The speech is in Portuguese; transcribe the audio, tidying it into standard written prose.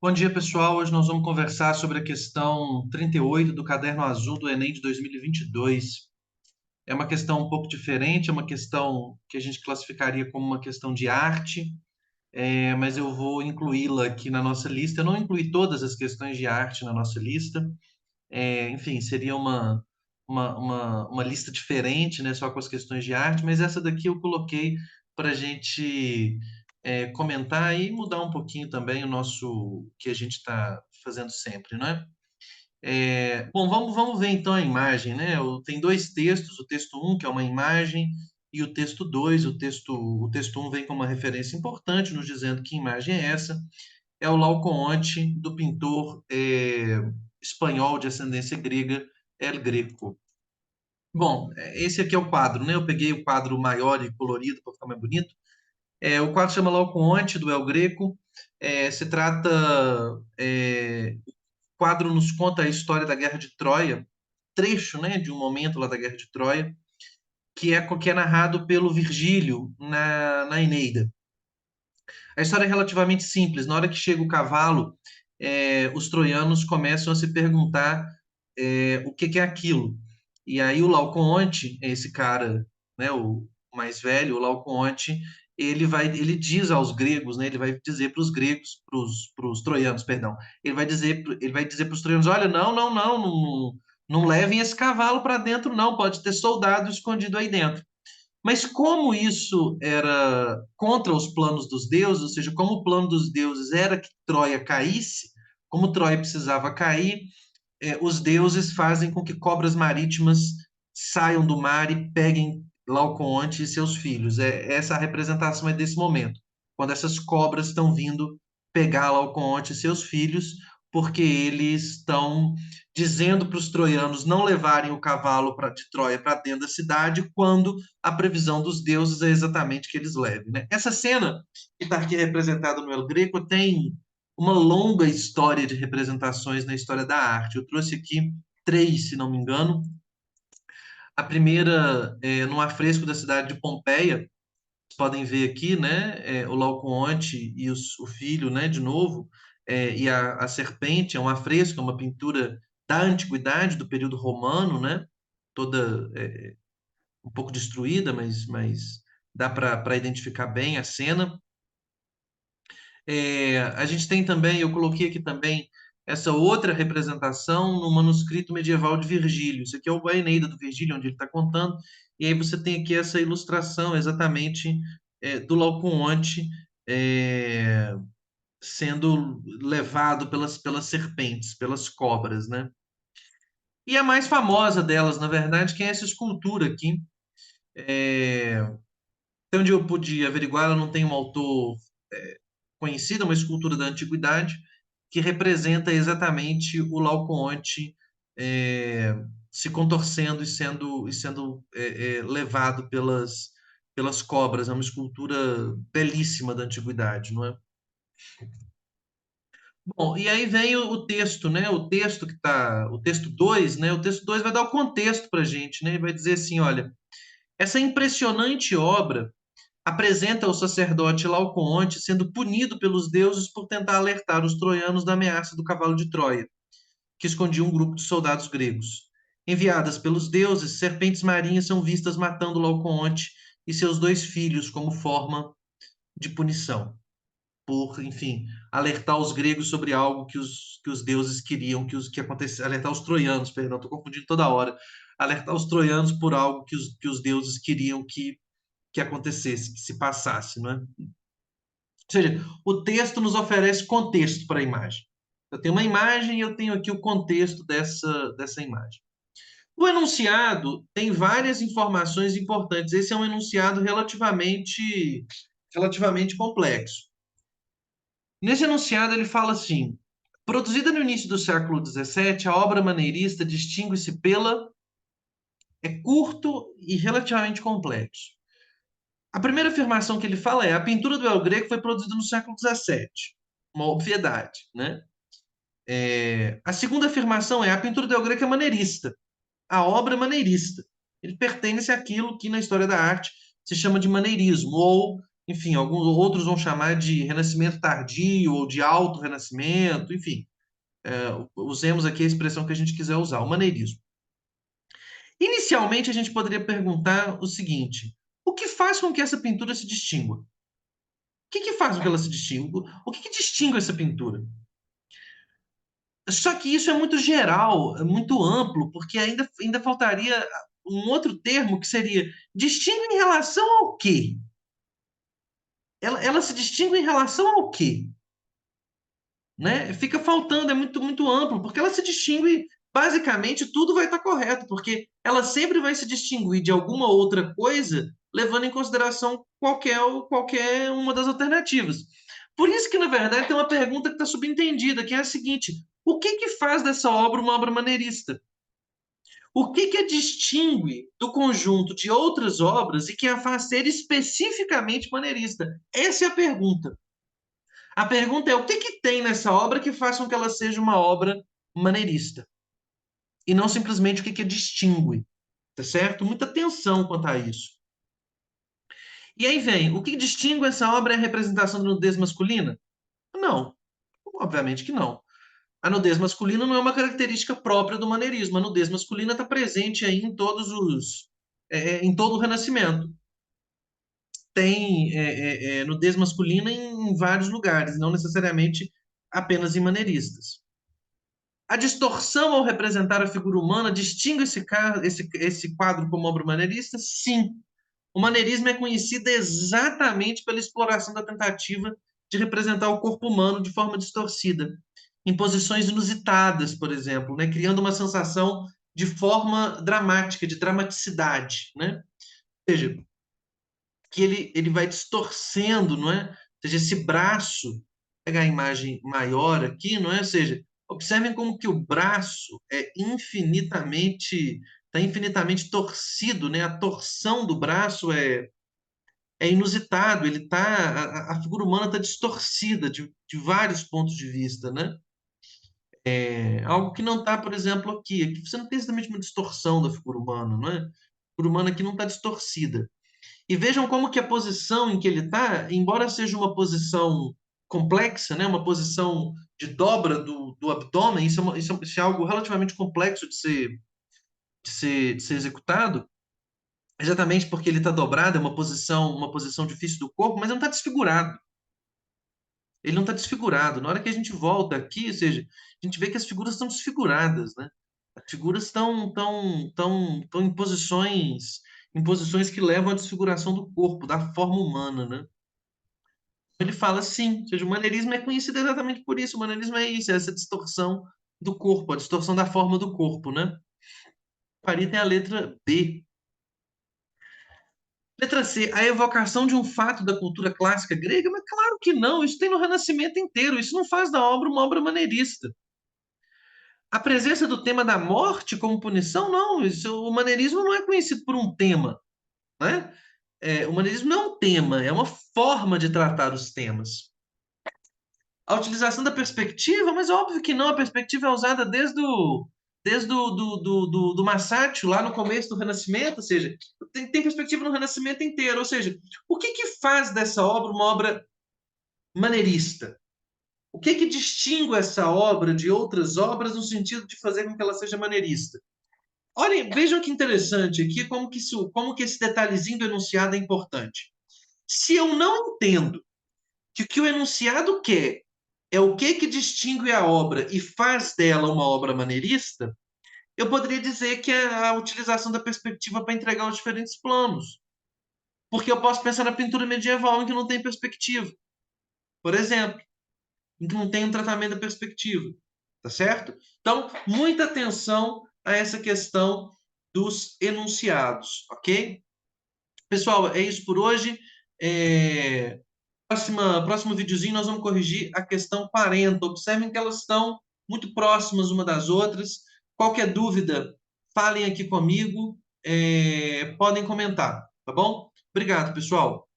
Bom dia, pessoal. Hoje nós vamos conversar sobre a questão 38 do Caderno Azul do Enem de 2022. É uma questão um pouco diferente, é uma questão que a gente classificaria como uma questão de arte, mas eu vou incluí-la aqui na nossa lista. Eu não incluí todas as questões de arte na nossa lista. Enfim, seria uma lista diferente, né, só com as questões de arte, mas essa daqui eu coloquei para a gente comentar e mudar um pouquinho também o nosso que a gente está fazendo sempre, né? Bom, vamos ver então a imagem, né? Tem dois textos, o texto um que é uma imagem, e o texto 2 o texto um vem com uma referência importante, nos dizendo que imagem é essa. É o Laocoonte, do pintor espanhol de ascendência grega, El Greco. Bom, esse aqui é o quadro, né? Eu peguei o quadro maior e colorido para ficar mais bonito. O quadro chama Laocoonte, do El Greco. Se trata. O quadro nos conta a história da Guerra de Troia, trecho, né, de um momento lá da Guerra de Troia, que é narrado pelo Virgílio na Eneida. A história é relativamente simples. Na hora que chega o cavalo, os troianos começam a se perguntar o que que é aquilo. E aí o Laocoonte, esse cara, né, o mais velho, o Laocoonte, ele diz aos gregos, né, ele vai dizer para os gregos, para os troianos, perdão, ele vai dizer para os troianos, olha, não levem esse cavalo para dentro, não, pode ter soldado escondido aí dentro. Mas como isso era contra os planos dos deuses, ou seja, como o plano dos deuses era que Troia caísse, como Troia precisava cair, os deuses fazem com que cobras marítimas saiam do mar e peguem Laocoonte e seus filhos. Essa representação é desse momento, quando essas cobras estão vindo pegar Laocoonte e seus filhos, porque eles estão dizendo para os troianos não levarem o cavalo de Troia para dentro da cidade, quando a previsão dos deuses é exatamente que eles levem, né? Essa cena que está aqui representada no El Greco tem uma longa história de representações na história da arte. Eu trouxe aqui três, se não me engano. A primeira é num afresco da cidade de Pompeia. Vocês podem ver aqui, né, o Laocoonte e o filho, né, de novo, e a serpente. É um afresco, é uma pintura da antiguidade, do período romano, né, toda um pouco destruída, mas dá para identificar bem a cena. A gente tem também, eu coloquei aqui também essa outra representação no manuscrito medieval de Virgílio. Isso aqui é o Eneida do Virgílio, onde ele está contando, e aí você tem aqui essa ilustração exatamente do Laocoonte é, sendo levado pelas serpentes, pelas cobras, né? E a mais famosa delas, na verdade, que é essa escultura aqui. É, Até onde eu pude averiguar, ela não tem um autor conhecida, uma escultura da antiguidade, que representa exatamente o Laocoonte é, se contorcendo e sendo levado pelas cobras. É uma escultura belíssima da antiguidade, não é? Bom, e aí vem o texto, né? O texto que tá, o texto 2, né? O texto 2 vai dar o contexto para a gente, né? E vai dizer assim, olha, essa impressionante obra apresenta o sacerdote Laocoonte sendo punido pelos deuses por tentar alertar os troianos da ameaça do cavalo de Troia, que escondia um grupo de soldados gregos. Enviadas pelos deuses, serpentes marinhas são vistas matando Laocoonte e seus dois filhos como forma de punição, por, enfim, alertar os gregos sobre algo que os deuses queriam que acontecesse, alertar os troianos, perdão, estou confundindo toda hora, alertar os troianos por algo que os deuses queriam que acontecesse, que se passasse, não é? Ou seja, o texto nos oferece contexto para a imagem. Eu tenho uma imagem e eu tenho aqui o contexto dessa imagem. O enunciado tem várias informações importantes. Esse é um enunciado relativamente complexo. Nesse enunciado, ele fala assim: produzida no início do século XVII, a obra maneirista distingue-se pela. É curto e relativamente complexo. A primeira afirmação que ele fala é: a pintura do El Greco foi produzida no século XVII. Uma obviedade, né? A segunda afirmação é: a pintura do El Greco é maneirista. A obra é maneirista. Ele pertence àquilo que na história da arte se chama de maneirismo, ou enfim, alguns outros vão chamar de renascimento tardio ou de auto-renascimento, enfim, usemos aqui a expressão que a gente quiser usar, o maneirismo. Inicialmente, a gente poderia perguntar o seguinte: o que faz com que essa pintura se distingua? O que faz com que ela se distinga? O que distingue essa pintura? Só que isso é muito geral, é muito amplo, porque ainda faltaria um outro termo que seria distingue em relação ao quê? Ela se distingue em relação ao quê? Né? Fica faltando, é muito amplo, porque ela se distingue, basicamente, tudo vai estar correto, porque ela sempre vai se distinguir de alguma outra coisa, levando em consideração qualquer uma das alternativas. Por isso que, na verdade, tem uma pergunta que está subentendida, que é a seguinte: o que faz dessa obra uma obra maneirista? O que a distingue do conjunto de outras obras e que a faz ser especificamente maneirista? Essa é a pergunta. A pergunta é: o que tem nessa obra que faz com que ela seja uma obra maneirista? E não simplesmente o que a distingue, tá certo? Muita atenção quanto a isso. E aí vem: o que distingue essa obra é a representação da nudez masculina? Não, obviamente que não. A nudez masculina não é uma característica própria do maneirismo. A nudez masculina está presente aí em em todo o Renascimento. Tem nudez masculina em vários lugares, não necessariamente apenas em maneiristas. A distorção ao representar a figura humana distingue esse quadro como obra maneirista? Sim. O maneirismo é conhecido exatamente pela exploração da tentativa de representar o corpo humano de forma distorcida, em posições inusitadas, por exemplo, né? Criando uma sensação de forma dramática, de dramaticidade, né? Ou seja, que ele vai distorcendo, não é? Ou seja, esse braço, pegar a imagem maior aqui, não é? Ou seja, observem como que o braço está infinitamente torcido, né? A torção do braço é inusitado, a figura humana está distorcida de vários pontos de vista, né? Algo que não está, por exemplo, aqui. Aqui você não tem exatamente uma distorção da figura humana, não é? A figura humana aqui não está distorcida. E vejam como que a posição em que ele está, embora seja uma posição complexa, né, uma posição de dobra do abdômen, isso é algo relativamente complexo de ser executado, exatamente porque ele está dobrado, é uma posição difícil do corpo, mas ele não está desfigurado. Ele não está desfigurado. Na hora que a gente volta aqui, ou seja, a gente vê que as figuras estão desfiguradas, né? As figuras estão em posições que levam à desfiguração do corpo, da forma humana, né? Ele fala sim, ou seja, o maneirismo é conhecido exatamente por isso. O maneirismo é isso, é essa distorção do corpo, a distorção da forma do corpo, né? Paris tem a letra B. Letra C, a evocação de um fato da cultura clássica grega, mas claro que não, isso tem no Renascimento inteiro, isso não faz da obra uma obra maneirista. A presença do tema da morte como punição, não, o maneirismo não é conhecido por um tema, né? O maneirismo não é um tema, é uma forma de tratar os temas. A utilização da perspectiva, mas é óbvio que não, a perspectiva é usada desde do Masaccio, lá no começo do Renascimento, ou seja, tem perspectiva no Renascimento inteiro, ou seja, o que faz dessa obra uma obra maneirista? O que distingue essa obra de outras obras no sentido de fazer com que ela seja maneirista? Olhem, vejam que interessante aqui como que esse detalhezinho do enunciado é importante. Se eu não entendo que o que o enunciado quer é o que distingue a obra e faz dela uma obra maneirista, eu poderia dizer que é a utilização da perspectiva para entregar os diferentes planos. Porque eu posso pensar na pintura medieval em que não tem perspectiva, por exemplo, em que não tem um tratamento da perspectiva, tá certo? Então, muita atenção a essa questão dos enunciados, ok? Pessoal, é isso por hoje. Próximo videozinho nós vamos corrigir a questão 40. Observem que elas estão muito próximas uma das outras. Qualquer dúvida, falem aqui comigo, podem comentar, tá bom? Obrigado, pessoal.